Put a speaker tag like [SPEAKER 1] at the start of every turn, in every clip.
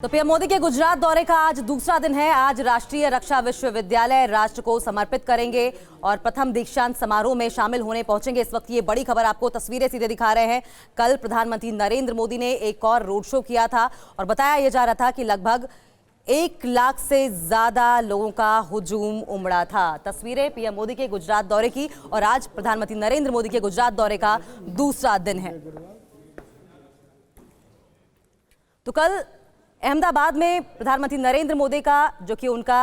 [SPEAKER 1] तो पीएम मोदी के गुजरात दौरे का आज दूसरा दिन है। आज राष्ट्रीय रक्षा विश्वविद्यालय राष्ट्र को समर्पित करेंगे और प्रथम दीक्षांत समारोह में शामिल होने पहुंचेंगे। इस वक्त ये बड़ी खबर आपको तस्वीरें सीधे दिखा रहे हैं। कल प्रधानमंत्री नरेंद्र मोदी ने एक और रोड शो किया था और बताया यह जा रहा था कि लगभग 1 लाख से ज्यादा लोगों का हुजूम उमड़ा था। तस्वीरें पीएम मोदी के गुजरात दौरे की और आज प्रधानमंत्री नरेंद्र मोदी के गुजरात दौरे का दूसरा दिन है। तो कल अहमदाबाद में प्रधानमंत्री नरेंद्र मोदी का जो कि उनका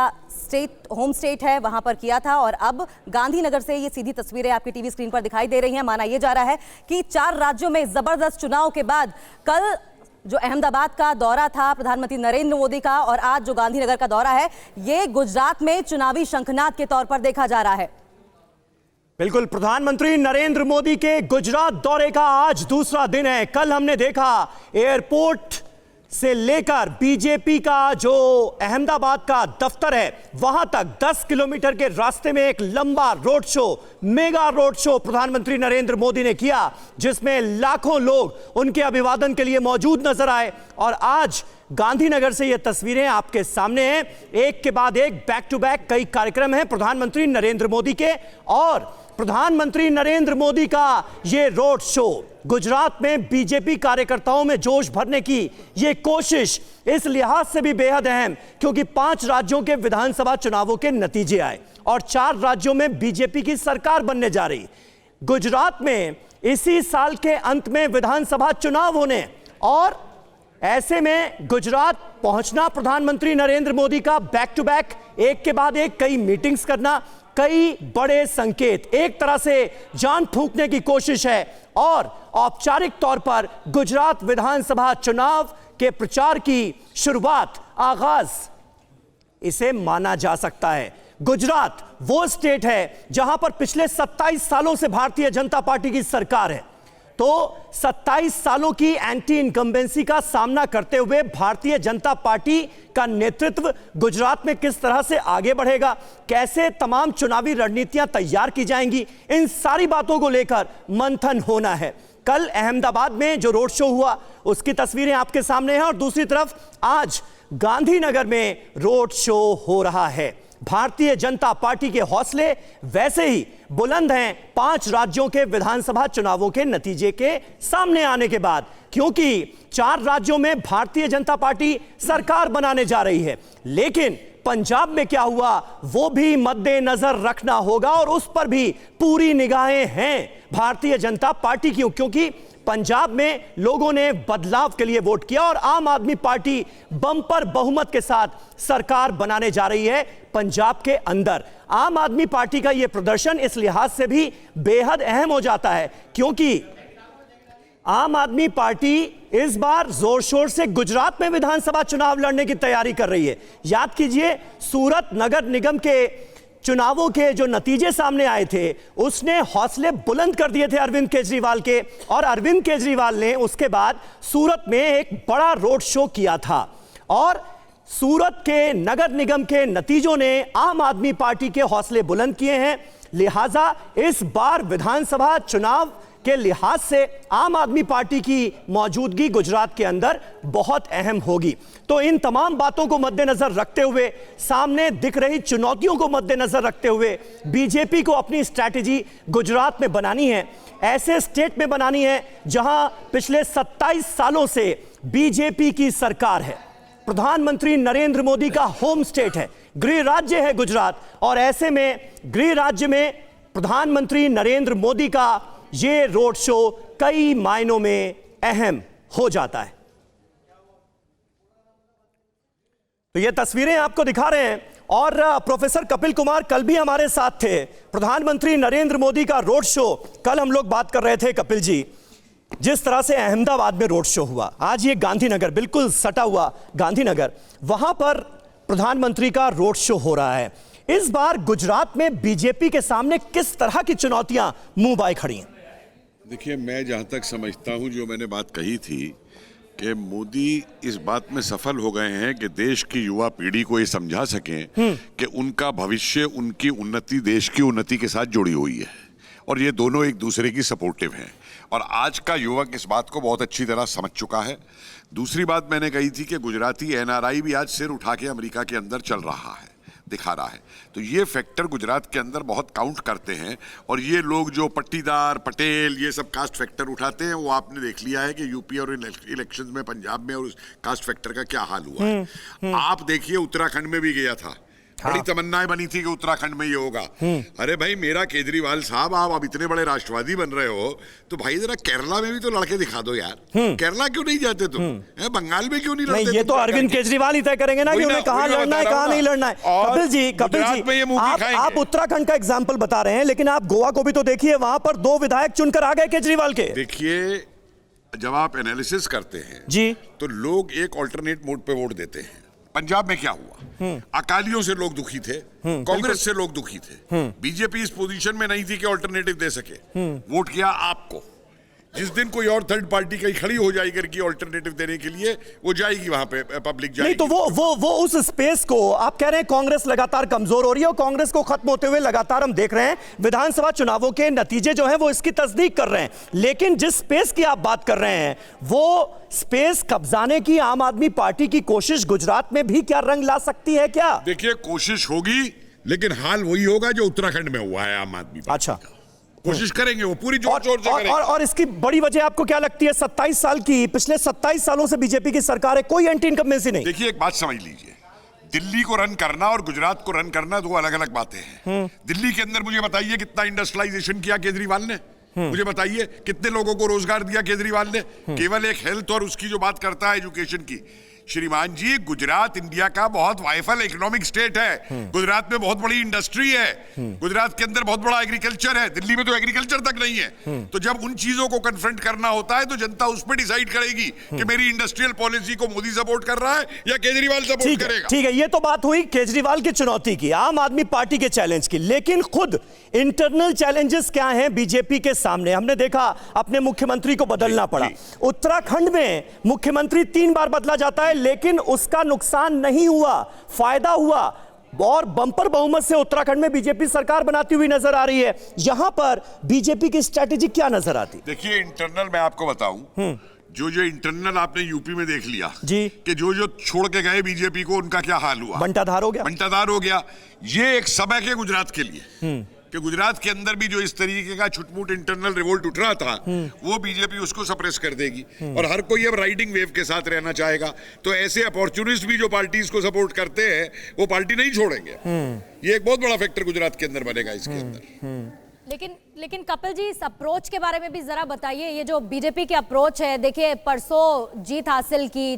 [SPEAKER 1] होम स्टेट है वहां पर किया था और अब गांधीनगर से ये सीधी तस्वीरें आपकी टीवी स्क्रीन पर दिखाई दे रही हैं। माना यह जा रहा है कि 4 राज्यों में जबरदस्त चुनाव के बाद कल जो अहमदाबाद का दौरा था प्रधानमंत्री नरेंद्र मोदी का और आज जो गांधीनगर का दौरा है ये गुजरात में चुनावी शंखनाद के तौर पर देखा जा रहा है।
[SPEAKER 2] बिल्कुल, प्रधानमंत्री नरेंद्र मोदी के गुजरात दौरे का आज दूसरा दिन है। कल हमने देखा एयरपोर्ट से लेकर बीजेपी का जो अहमदाबाद का दफ्तर है वहां तक 10 किलोमीटर के रास्ते में एक लंबा road show, mega road show प्रधानमंत्री नरेंद्र मोदी ने किया, जिसमें लाखों लोग उनके अभिवादन के लिए मौजूद नजर आए। और आज गांधीनगर से ये तस्वीरें आपके सामने हैं। एक के बाद एक बैक टू बैक कई कार्यक्रम हैं प्रधानमंत्री नरेंद्र मोदी के, और प्रधानमंत्री नरेंद्र मोदी का ये रोड शो गुजरात में बीजेपी कार्यकर्ताओं में जोश भरने की ये कोशिश इस लिहाज से भी बेहद अहम क्योंकि 5 राज्यों के विधानसभा चुनावों के नतीजे आए और 4 राज्यों में बीजेपी की सरकार बनने जा रही। गुजरात में इसी साल के अंत में विधानसभा चुनाव होने और ऐसे में गुजरात पहुंचना प्रधानमंत्री नरेंद्र मोदी का बैक टू बैक एक के बाद एक कई मीटिंग्स करना, कई बड़े संकेत, एक तरह से जान फूंकने की कोशिश है और औपचारिक तौर पर गुजरात विधानसभा चुनाव के प्रचार की शुरुआत, आगाज इसे माना जा सकता है। गुजरात वो स्टेट है जहां पर पिछले 27 सालों से भारतीय जनता पार्टी की सरकार है। तो 27 सालों की एंटी इनकम्बेंसी का सामना करते हुए भारतीय जनता पार्टी का नेतृत्व गुजरात में किस तरह से आगे बढ़ेगा, कैसे तमाम चुनावी रणनीतियां तैयार की जाएंगी, इन सारी बातों को लेकर मंथन होना है। कल अहमदाबाद में जो रोड शो हुआ उसकी तस्वीरें आपके सामने हैं और दूसरी तरफ आज गांधीनगर में रोड शो हो रहा है। भारतीय जनता पार्टी के हौसले वैसे ही बुलंद हैं 5 राज्यों के विधानसभा चुनावों के नतीजे के सामने आने के बाद, क्योंकि 4 राज्यों में भारतीय जनता पार्टी सरकार बनाने जा रही है। लेकिन पंजाब में क्या हुआ वो भी मद्देनजर रखना होगा और उस पर भी पूरी निगाहें हैं भारतीय जनता पार्टी की, क्योंकि पंजाब में लोगों ने बदलाव के लिए वोट किया और आम आदमी पार्टी बम्पर बहुमत के साथ सरकार बनाने जा रही है पंजाब के अंदर। आम आदमी पार्टी का यह प्रदर्शन इस लिहाज से भी बेहद अहम हो जाता है क्योंकि आम आदमी पार्टी इस बार जोर शोर से गुजरात में विधानसभा चुनाव लड़ने की तैयारी कर रही है। याद कीजिए, सूरत नगर निगम के चुनावों के जो नतीजे सामने आए थे उसने हौसले बुलंद कर दिए थे अरविंद केजरीवाल के, और अरविंद केजरीवाल ने उसके बाद सूरत में एक बड़ा रोड शो किया था और सूरत के नगर निगम के नतीजों ने आम आदमी पार्टी के हौसले बुलंद किए हैं। लिहाजा इस बार विधानसभा चुनाव के लिहाज से आम आदमी पार्टी की मौजूदगी गुजरात के अंदर बहुत अहम होगी। तो इन तमाम बातों को मद्देनजर रखते हुए, सामने दिख रही चुनौतियों को मद्देनजर रखते हुए बीजेपी को अपनी स्ट्रैटेजी गुजरात में बनानी है, ऐसे स्टेट में बनानी है जहां पिछले 27 सालों से बीजेपी की सरकार है। प्रधानमंत्री नरेंद्र मोदी का होम स्टेट है, गृह राज्य है गुजरात, और ऐसे में गृह राज्य में प्रधानमंत्री नरेंद्र मोदी का ये रोड शो कई मायनों में अहम हो जाता है। तो ये तस्वीरें आपको दिखा रहे हैं और प्रोफेसर कपिल कुमार कल भी हमारे साथ थे। प्रधानमंत्री नरेंद्र मोदी का रोड शो, कल हम लोग बात कर रहे थे कपिल जी, जिस तरह से अहमदाबाद में रोड शो हुआ, आज ये गांधीनगर, बिल्कुल सटा हुआ गांधीनगर, वहां पर प्रधानमंत्री का रोड शो हो रहा है। इस बार गुजरात में बीजेपी के सामने किस तरह की चुनौतियां मुंह बाए खड़ी हैं?
[SPEAKER 3] देखिए, मैं जहाँ तक समझता हूँ, जो मैंने बात कही थी कि मोदी इस बात में सफल हो गए हैं कि देश की युवा पीढ़ी को ये समझा सकें कि उनका भविष्य, उनकी उन्नति देश की उन्नति के साथ जुड़ी हुई है और ये दोनों एक दूसरे की सपोर्टिव हैं। और आज का युवक इस बात को बहुत अच्छी तरह समझ चुका है। दूसरी बात मैंने कही थी कि गुजराती एनआरआई भी आज सिर उठा के अमेरिका के अंदर चल रहा है, दिखा रहा है। तो ये फैक्टर गुजरात के अंदर बहुत काउंट करते हैं। और ये लोग जो पट्टीदार, पटेल, ये सब कास्ट फैक्टर उठाते हैं, वो आपने देख लिया है कि यूपी और इलेक्शंस में पंजाब में और उस कास्ट फैक्टर का क्या हाल हुआ है। आप देखिए उत्तराखंड में भी गया था, बड़ी तमन्नाएं बनी थी कि उत्तराखंड में ये होगा। अरे भाई मेरा केजरीवाल साहब, आप अब इतने बड़े राष्ट्रवादी बन रहे हो तो भाई जरा केरला में भी तो लड़के दिखा दो यार। केरला क्यों नहीं जाते तुम? बंगाल में क्यों नहीं लड़ते?
[SPEAKER 2] ये तो अरविंद केजरीवाल ही तय करेंगे ना कि उन्हें कहां लड़ना है, कहां नहीं लड़ना है। कपिल जी, आप उत्तराखंड का एग्जाम्पल बता रहे हैं, लेकिन आप गोवा को भी तो देखिए, वहां पर 2 विधायक चुनकर आ गए केजरीवाल के।
[SPEAKER 3] देखिए, जब आप एनालिसिस करते हैं
[SPEAKER 2] जी,
[SPEAKER 3] तो लोग एक ऑल्टरनेट मोड पे वोट देते हैं। पंजाब में क्या हुआ? अकालियों से लोग दुखी थे, कांग्रेस से लोग दुखी थे। बीजेपी इस पोजीशन में नहीं थी कि ऑल्टरनेटिव दे सके, वोट किया आपको। जिस दिन कोई और थर्ड पार्टी कहीं खड़ी हो जाएगी कि ऑल्टरनेटिव देने के लिए, वो जाएगी वहां पे, पब्लिक जाएगी।
[SPEAKER 2] नहीं तो वो उस स्पेस को आप कह रहे हैं कांग्रेस लगातार कमजोर हो रही है, और कांग्रेस को खत्म होते हुए लगातार हम देख रहे हैं। विधानसभा चुनावों के नतीजे जो हैं वो इसकी तस्दीक कर रहे हैं। लेकिन जिस स्पेस की आप बात कर रहे हैं, वो स्पेस कब्जाने की आम आदमी पार्टी की कोशिश गुजरात में भी क्या रंग ला सकती है क्या?
[SPEAKER 3] देखिए, कोशिश होगी, लेकिन हाल वही होगा जो उत्तराखंड में हुआ है आम आदमी पार्टी।
[SPEAKER 2] अच्छा,
[SPEAKER 3] कोशिश करेंगे, वो पूरी जोर शोर से करेंगे।
[SPEAKER 2] और इसकी बड़ी वजह आपको क्या लगती है? 27 साल की, पिछले 27 सालों से बीजेपी की सरकार है, कोई एंटी इनकम्बेंसी नहीं।
[SPEAKER 3] देखिए, एक बात समझ लीजिए, दिल्ली को रन करना और गुजरात को रन करना दो अलग अलग बातें हैं। दिल्ली के अंदर मुझे बताइए कितना इंडस्ट्रियलाइजेशन किया केजरीवाल ने? मुझे बताइए कितने लोगों को रोजगार दिया केजरीवाल ने? केवल एक हेल्थ और उसकी जो बात करता है एजुकेशन की। श्रीमान जी, गुजरात इंडिया का बहुत वाइफल इकोनॉमिक स्टेट है। गुजरात में बहुत बड़ी इंडस्ट्री है, गुजरात के अंदर बहुत बड़ा एग्रीकल्चर है। दिल्ली में तो एग्रीकल्चर तक नहीं है। तो जब उन चीजों को कन्फ्रंट करना होता है तो जनता उस पर डिसाइड करेगी कि मेरी इंडस्ट्रियल पॉलिसी को मोदी सपोर्ट कर रहा है या केजरीवाल सपोर्ट करेगा।
[SPEAKER 2] ठीक है, ये तो बात हुई केजरीवाल की चुनौती की, आम आदमी पार्टी के चैलेंज की। लेकिन खुद इंटरनल चैलेंजेस क्या हैं बीजेपी के सामने? हमने देखा अपने मुख्यमंत्री को बदलना पड़ा। उत्तराखंड में मुख्यमंत्री 3 बार बदला जाता है, लेकिन उसका नुकसान नहीं हुआ, फायदा हुआ, और बंपर बहुमत से उत्तराखंड में बीजेपी सरकार बनाती हुई नजर आ रही है। यहां पर बीजेपी की स्ट्रेटेजी क्या नजर आती?
[SPEAKER 3] देखिए, इंटरनल मैं आपको बताऊं, जो इंटरनल आपने यूपी में देख लिया
[SPEAKER 2] जी, कि
[SPEAKER 3] जो छोड़ के गए बीजेपी को, उनका क्या हाल हुआ?
[SPEAKER 2] बंटाधार हो गया,
[SPEAKER 3] बंटाधार हो गया। ये एक सबक है गुजरात के लिए कि गुजरात के अंदर भी जो इस तरीके का छुटमुट इंटरनल रिवोल्ट उठ रहा था, वो बीजेपी उसको सप्रेस कर देगी। और हर कोई अब राइडिंग वेव के साथ रहना चाहेगा। तो ऐसे अपॉर्चुनिस्ट भी जो पार्टीज को सपोर्ट करते हैं, वो पार्टी नहीं छोड़ेंगे। ये एक बहुत बड़ा फैक्टर गुजरात के अंदर बनेगा इसके अंदर।
[SPEAKER 1] लेकिन कपिल जी, इस अप्रोच के बारे में भी जरा बताइए। ये जो बीजेपी की अप्रोच है, देखिए परसों जीत हासिल की,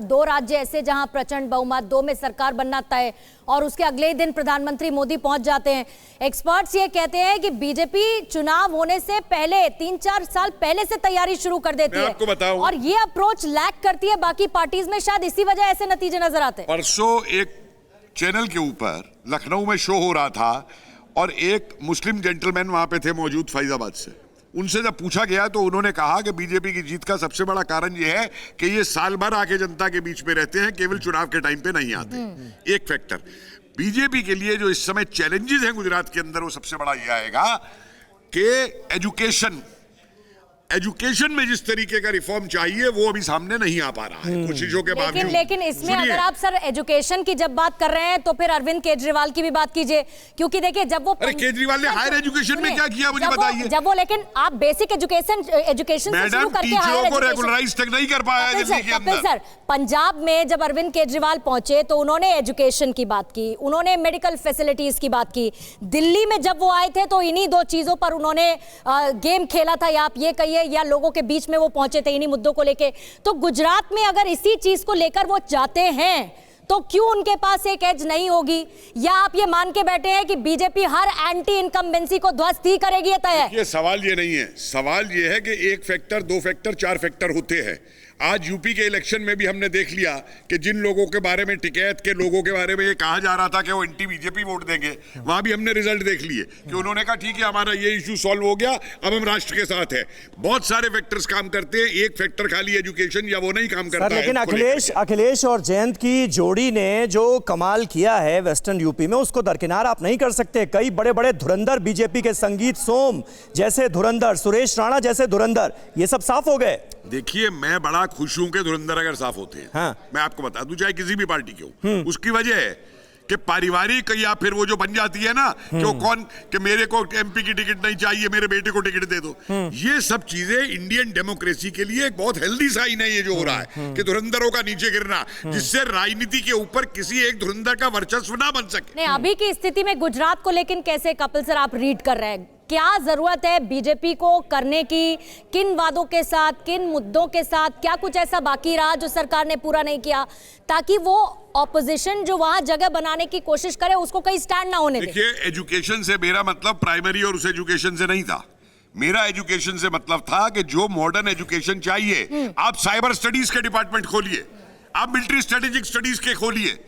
[SPEAKER 1] 2 राज्य ऐसे जहां प्रचंड बहुमत, 2 में सरकार बनना तय, और उसके अगले ही दिन प्रधानमंत्री मोदी पहुंच जाते हैं। एक्सपर्ट्स ये कहते हैं कि बीजेपी चुनाव होने से पहले 3-4 साल पहले से तैयारी शुरू कर देती है,
[SPEAKER 3] आपको बताऊं,
[SPEAKER 1] और ये अप्रोच लैक करती है बाकी पार्टीज में। शायद इसी वजह ऐसे नतीजे नजर आते हैं।
[SPEAKER 3] परसों एक चैनल के ऊपर लखनऊ में शो हो रहा था, और एक मुस्लिम जेंटलमैन वहां पे थे मौजूद फैजाबाद से। उनसे जब पूछा गया तो उन्होंने कहा कि बीजेपी की जीत का सबसे बड़ा कारण यह है कि ये साल भर आके जनता के बीच में रहते हैं, केवल चुनाव के टाइम पे नहीं आते। एक फैक्टर बीजेपी के लिए जो इस समय चैलेंजेस हैं गुजरात के अंदर, वो सबसे बड़ा यह आएगा कि एजुकेशन में जिस तरीके का रिफॉर्म चाहिए वो अभी सामने नहीं आ पा रहा है कोशिशों के बावजूद।
[SPEAKER 1] लेकिन इसमें अगर आप सर एजुकेशन की जब बात कर रहे हैं तो फिर अरविंद केजरीवाल की भी बात कीजिए, क्योंकि देखिए जब वो
[SPEAKER 3] केजरीवाल ने हायर एजुकेशन में क्या किया मुझे बताइए।
[SPEAKER 1] जब वो लेकिन आप बेसिक एजुकेशन से शुरू करके
[SPEAKER 3] टीचरों को रेगुलराइज तक नहीं कर पाया दिल्ली के अंदर।
[SPEAKER 1] सर, पंजाब में जब अरविंद केजरीवाल पहुंचे तो उन्होंने एजुकेशन की बात की, उन्होंने मेडिकल फैसिलिटीज की बात की। दिल्ली में जब वो आए थे तो इन्हीं 2 चीजों पर उन्होंने गेम खेला था, या आप ये कहिए, या लोगों के बीच में वो पहुंचे थे इन्हीं मुद्दों को लेके। तो गुजरात में अगर इसी चीज को लेकर वो जाते हैं तो क्यों उनके पास एक एज नहीं होगी? या आप ये मान के बैठे हैं कि बीजेपी हर एंटी इनकम्बेंसी को ध्वस्त ही करेगी? ये तय है।
[SPEAKER 3] ये सवाल ये नहीं है, सवाल ये है कि 1 फैक्टर, 2 फैक्टर, 4 फैक्टर होते हैं। आज यूपी के इलेक्शन में भी हमने देख लिया कि जिन लोगों के बारे में, टिकैत के लोगों के बारे में ये कहा जा रहा था कि वो एंटी बीजेपी वोट देंगे, वहां भी हमने रिजल्ट देख लिए कि उन्होंने कहा ठीक है हमारा ये इशू सॉल्व हो गया, अब हम राष्ट्र के साथ है। बहुत सारे फैक्टर्स काम करते हैं, एक फैक्टर खाली एजुकेशन या वो नहीं काम करता है।
[SPEAKER 2] लेकिन अखिलेश और जयंत की जोड़ी ने जो कमाल किया है वेस्टर्न यूपी में, उसको दरकिनार आप नहीं कर सकते। कई बड़े बड़े धुरंधर बीजेपी के, संगीत सोम जैसे धुरंधर, सुरेश राणा जैसे धुरंधर, ये सब साफ हो गए।
[SPEAKER 3] देखिए, मैं बड़ा खुश हूं कि धुरंधर अगर साफ होते हैं।
[SPEAKER 2] हाँ।
[SPEAKER 3] मैं आपको बता दूं, चाहे किसी भी पार्टी के हो, उसकी वजह है कि पारिवारिक या फिर वो जो बन जाती है ना कि वो कौन कि मेरे को एमपी की टिकट नहीं चाहिए, मेरे बेटे को टिकट दे दो, ये सब चीजें इंडियन डेमोक्रेसी के लिए एक बहुत हेल्दी साइन है। ये जो हो रहा है कि धुरंधरों का नीचे गिरना, जिससे राजनीति के ऊपर किसी एक धुरंधर का वर्चस्व ना बन सके।
[SPEAKER 1] नहीं, अभी की स्थिति में गुजरात को लेकिन कैसे कपिल सर आप रीड कर रहे हैं? क्या जरूरत है बीजेपी को करने की? किन वादों के साथ, किन मुद्दों के साथ, क्या कुछ ऐसा बाकी रहा जो सरकार ने पूरा नहीं किया, ताकि वो ऑपोजिशन जो वहां जगह बनाने की कोशिश करे उसको कहीं स्टैंड ना होने दे?
[SPEAKER 3] देखिए, एजुकेशन से मेरा मतलब प्राइमरी और उस एजुकेशन से नहीं था। मेरा एजुकेशन से मतलब था कि जो मॉडर्न एजुकेशन चाहिए, आप साइबर स्टडीज के डिपार्टमेंट खोलिए, आप मिलिट्री स्ट्रेटेजिक स्टडीज के खोलिए,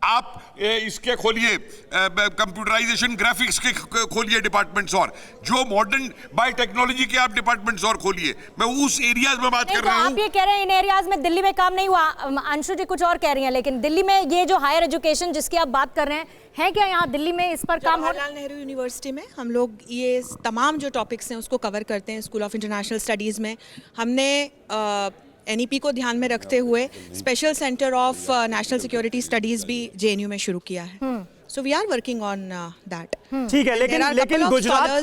[SPEAKER 3] आप इसके खोलिए कंप्यूटराइजेशन ग्राफिक्स के खोलिए डिपार्टमेंट्स, और जो मॉडर्न बाय टेक्नोलॉजी के आप डिपार्टमेंट्स और खोलिए। मैं उस एरियाज में बात कर रहा हूं।
[SPEAKER 1] आप ये कह रहे हैं इन एरियाज में दिल्ली में काम नहीं हुआ, अंशु जी कुछ और कह रही हैं, लेकिन दिल्ली में ये जो हायर एजुकेशन जिसकी आप बात कर रहे हैं, है क्या यहाँ दिल्ली में इस पर काम हो?
[SPEAKER 4] जवाहरलाल नेहरू यूनिवर्सिटी में हम लोग ये तमाम जो टॉपिक्स हैं उसको कवर करते हैं। स्कूल ऑफ इंटरनेशनल स्टडीज़ में हमने एनईपी को ध्यान में रखते हुए special centre of national security studies भी जेएनयू में शुरू किया है। So we are working on that.
[SPEAKER 2] ठीक है, लेकिन गुजरात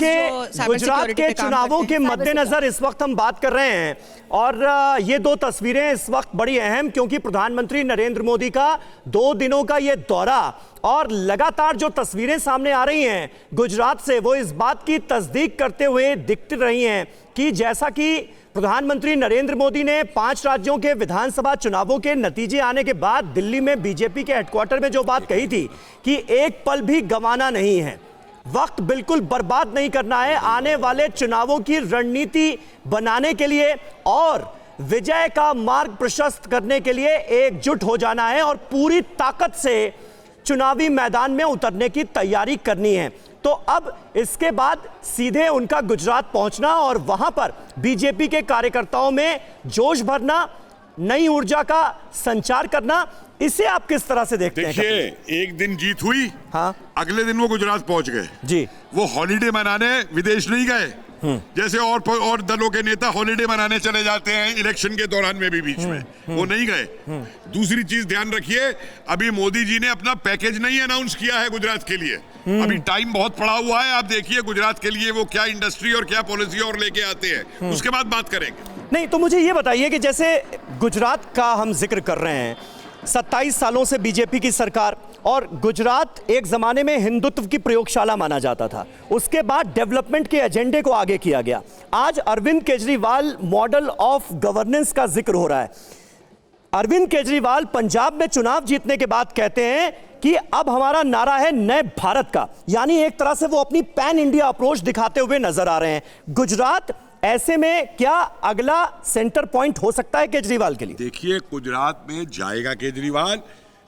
[SPEAKER 2] के चुनावों के मद्देनजर इस वक्त हम बात कर रहे हैं, और ये दो तस्वीरें इस वक्त बड़ी अहम, क्योंकि प्रधानमंत्री नरेंद्र मोदी का 2 दिनों का ये दौरा, और लगातार जो तस्वीरें सामने आ रही हैं गुजरात से, वो इस बात की तस्दीक करते हुए दिख रही हैं कि जैसा कि प्रधानमंत्री नरेंद्र मोदी ने 5 राज्यों के विधानसभा चुनावों के नतीजे आने के बाद दिल्ली में बीजेपी के हेडक्वार्टर में जो बात कही थी कि एक पल भी गंवाना नहीं है, वक्त बिल्कुल बर्बाद नहीं करना है, आने वाले चुनावों की रणनीति बनाने के लिए और विजय का मार्ग प्रशस्त करने के लिए एकजुट हो जाना है और पूरी ताकत से चुनावी मैदान में उतरने की तैयारी करनी है। तो अब इसके बाद सीधे उनका गुजरात पहुंचना और वहां पर बीजेपी के कार्यकर्ताओं में जोश भरना, नई ऊर्जा का संचार करना, इसे आप किस तरह से देखते हैं?
[SPEAKER 3] देखिए, एक दिन जीत हुई,
[SPEAKER 2] हाँ,
[SPEAKER 3] अगले दिन वो गुजरात पहुंच गए
[SPEAKER 2] जी।
[SPEAKER 3] वो हॉलिडे मनाने विदेश नहीं गए, जैसे और दलों के नेता हॉलिडे मनाने चले जाते हैं इलेक्शन के दौरान में भी बीच में, वो नहीं गए। दूसरी चीज ध्यान रखिए, अभी मोदी जी ने अपना पैकेज नहीं अनाउंस किया है गुजरात के लिए, अभी टाइम बहुत पड़ा हुआ है। आप देखिए गुजरात के लिए वो क्या इंडस्ट्री और क्या पॉलिसी और लेके आते हैं, उसके बाद बात करेंगे।
[SPEAKER 2] नहीं, तो मुझे ये बताइए कि जैसे गुजरात का हम जिक्र कर रहे हैं, 27 सालों से बीजेपी की सरकार, और गुजरात एक जमाने में हिंदुत्व की प्रयोगशाला माना जाता था, उसके बाद डेवलपमेंट के एजेंडे को आगे किया गया। आज Arvind Kejriwal model of governance का जिक्र हो रहा है। अरविंद केजरीवाल पंजाब में चुनाव जीतने के बाद कहते हैं कि अब हमारा नारा है नए भारत का, यानी एक तरह से वो अपनी पैन इंडिया अप्रोच दिखाते हुए नजर आ रहे हैं। गुजरात ऐसे में क्या अगला सेंटर पॉइंट हो सकता है केजरीवाल के लिए?
[SPEAKER 3] देखिए, गुजरात में जाएगा केजरीवाल,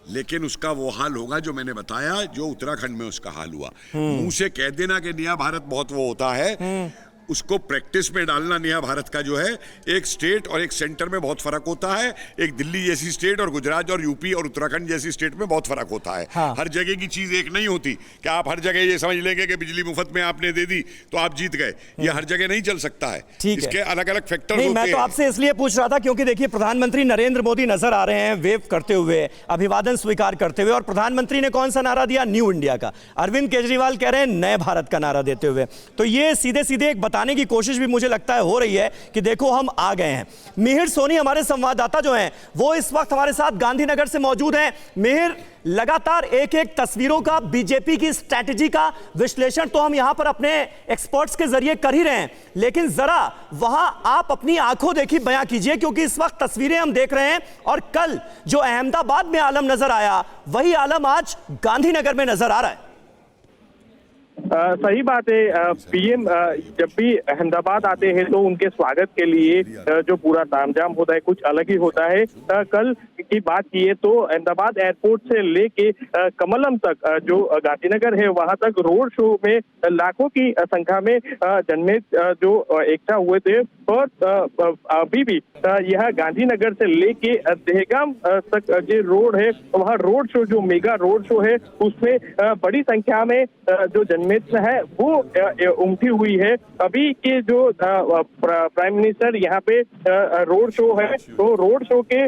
[SPEAKER 3] लेकिन उसका वो हाल होगा जो मैंने बताया, जो उत्तराखंड में उसका हाल हुआ। मुंह से कह देना कि नया भारत बहुत वो होता है, उसको प्रैक्टिस में डालना नया भारत का जो है, एक स्टेट और एक सेंटर में बहुत फर्क होता है। एक दिल्ली जैसी स्टेट और गुजरात और यूपी और उत्तराखंड जैसी स्टेट में बहुत फर्क होता है।
[SPEAKER 2] हाँ।
[SPEAKER 3] हर जगह की चीज एक नहीं होती कि आप हर जगह ये समझ लेंगे कि बिजली मुफ्त में आपने दे दी तो आप जीत गए, ये हर जगह नहीं चल सकता है। इसके अलग अलग फैक्टर होते हैं।
[SPEAKER 2] मैं तो आपसे इसलिए पूछ रहा था क्योंकि देखिए, प्रधानमंत्री नरेंद्र मोदी नजर आ रहे हैं वेव करते हुए, अभिवादन स्वीकार करते हुए, और प्रधानमंत्री ने कौन सा नारा दिया? न्यू इंडिया का। अरविंद केजरीवाल कह रहे हैं नए भारत का नारा देते हुए। तो ये सीधे सीधे एक बताने की कोशिश भी मुझे लगता है हो रही है कि देखो हम आ गए हैं। मिहिर सोनी हमारे संवाददाता जो हैं, वो इस वक्त हमारे साथ गांधीनगर से मौजूद हैं। मिहिर, लगातार एक एक तस्वीरों का, बीजेपी की स्ट्रैटेजी का विश्लेषण तो हम यहां पर अपने एक्सपर्ट्स के जरिए कर ही रहे हैं, लेकिन जरा वहां आप अपनी आंखों देखी बयां कीजिए, क्योंकि इस वक्त तस्वीरें हम देख रहे हैं और कल जो अहमदाबाद में आलम नजर आया, वही आलम आज गांधीनगर में नजर आ रहा है।
[SPEAKER 5] सही बात है। पीएम जब भी अहमदाबाद आते हैं तो उनके स्वागत के लिए जो पूरा तामझाम होता है कुछ अलग ही होता है। कल की बात किए तो अहमदाबाद एयरपोर्ट से लेके कमलम तक जो गांधीनगर है वहां तक रोड शो में लाखों की संख्या में जनमेद जो एकता हुए थे। और अभी भी यह गांधीनगर से लेके दहगाम तक जो रोड है वहाँ रोड शो जो मेगा रोड शो है उसमें बड़ी संख्या में जो जनमेद है वो उमटी हुई है। अभी के जो प्राइम मिनिस्टर यहाँ पे रोड शो है तो रोड शो के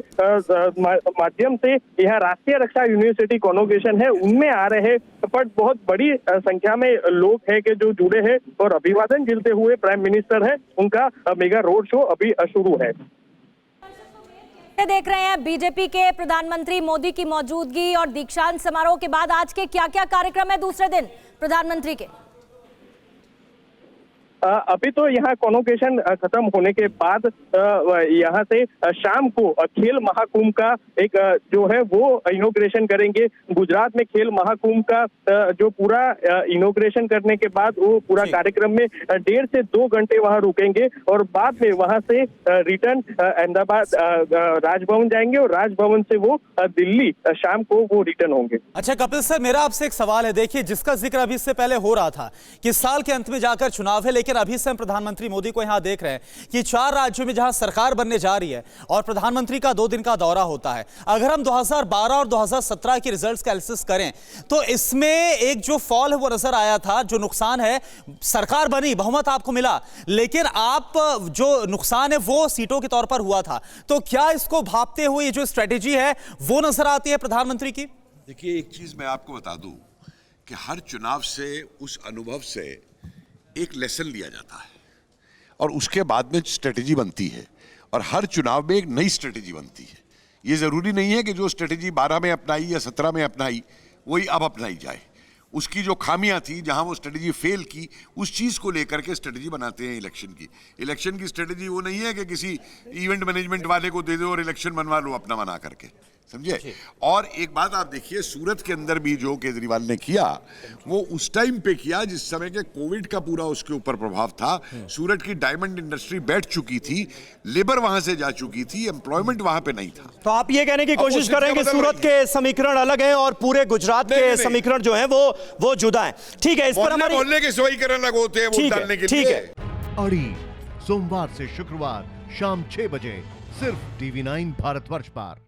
[SPEAKER 5] माध्यम से यहाँ राष्ट्रीय रक्षा यूनिवर्सिटी कॉन्वोकेशन है उनमें आ रहे हैं। पर बहुत बड़ी संख्या में लोग हैं कि जो जुड़े हैं और अभिवादन झेलते हुए प्राइम मिनिस्टर है उनका मेगा रोड शो अभी शुरू है।
[SPEAKER 1] देख रहे हैं बीजेपी के प्रधानमंत्री मोदी की मौजूदगी और दीक्षांत समारोह के बाद आज के क्या-क्या कार्यक्रम है दूसरे दिन प्रधानमंत्री के?
[SPEAKER 5] अभी तो यहाँ कॉन्वोकेशन खत्म होने के बाद यहाँ से शाम को खेल महाकुंभ का एक जो है वो इनॉग्रेशन करेंगे। गुजरात में खेल महाकुंभ का जो पूरा इनॉग्रेशन करने के बाद वो पूरा कार्यक्रम में 1.5 से 2 घंटे वहाँ रुकेंगे और बाद में वहाँ से रिटर्न अहमदाबाद राजभवन जाएंगे और राजभवन से वो दिल्ली शाम को वो रिटर्न होंगे।
[SPEAKER 6] अच्छा कपिल सर, मेरा आपसे एक सवाल है। देखिए, जिसका जिक्र अभी इससे पहले हो रहा था कि साल के अंत में जाकर चुनाव है, लेकिन अभी से हम प्रधानमंत्री मोदी को यहां देख रहे हैं कि 4 राज्यों में जहां सरकार बनने जा रही है और प्रधानमंत्री का 2 दिन का दौरा होता है। अगर हम 2012 और 2017 के रिजल्ट्स का एनालिसिस करें तो इसमें एक जो फॉल है वो नजर आया था। जो नुकसान है, सरकार बनी, बहुमत आपको मिला, लेकिन आप जो नुकसान है वो सीटों के तौर पर हुआ था। तो क्या इसको भांपते हुए ये जो स्ट्रेटेजी है वो नजर आती है प्रधानमंत्री की?
[SPEAKER 3] देखिए, एक चीज मैं आपको बता दूं कि हर चुनाव से, उस अनुभव से एक लेसन लिया जाता है और उसके बाद में स्ट्रेटेजी बनती है और हर चुनाव में एक नई स्ट्रेटेजी बनती है। ये जरूरी नहीं है कि जो स्ट्रेटेजी 12 में अपनाई या 17 में अपनाई वही अब अपनाई जाए। उसकी जो खामियां थी, जहां वो स्ट्रेटेजी फेल की, उस चीज को लेकर के स्ट्रेटेजी बनाते हैं इलेक्शन की स्ट्रेटेजी वो नहीं है कि किसी इवेंट मैनेजमेंट वाले को दे दो और इलेक्शन बनवा लो अपना बना करके, समझे। और एक बात आप देखिए, सूरत के अंदर भी जो केजरीवाल ने किया वो उस टाइम पे किया जिस समय के कोविड का पूरा उसके ऊपर प्रभाव था। सूरत की डायमंड इंडस्ट्री बैठ चुकी थी, लेबर वहां से जा चुकी थी, एम्प्लॉयमेंट वहां पे नहीं था।
[SPEAKER 2] तो आप ये कहने की कोशिश कर रहे हैं कि सूरत के समीकरण अलग हैं और पूरे गुजरात के समीकरण जो हैं वो जुदा हैं। ठीक है, इस पर हमारी
[SPEAKER 3] बोलने के समीकरण अलग होते हैं वोट डालने के लिए।
[SPEAKER 2] ठीक है।
[SPEAKER 7] अड़ी सोमवार से शुक्रवार शाम 6 बजे सिर्फ TV9 भारतवर्ष पर।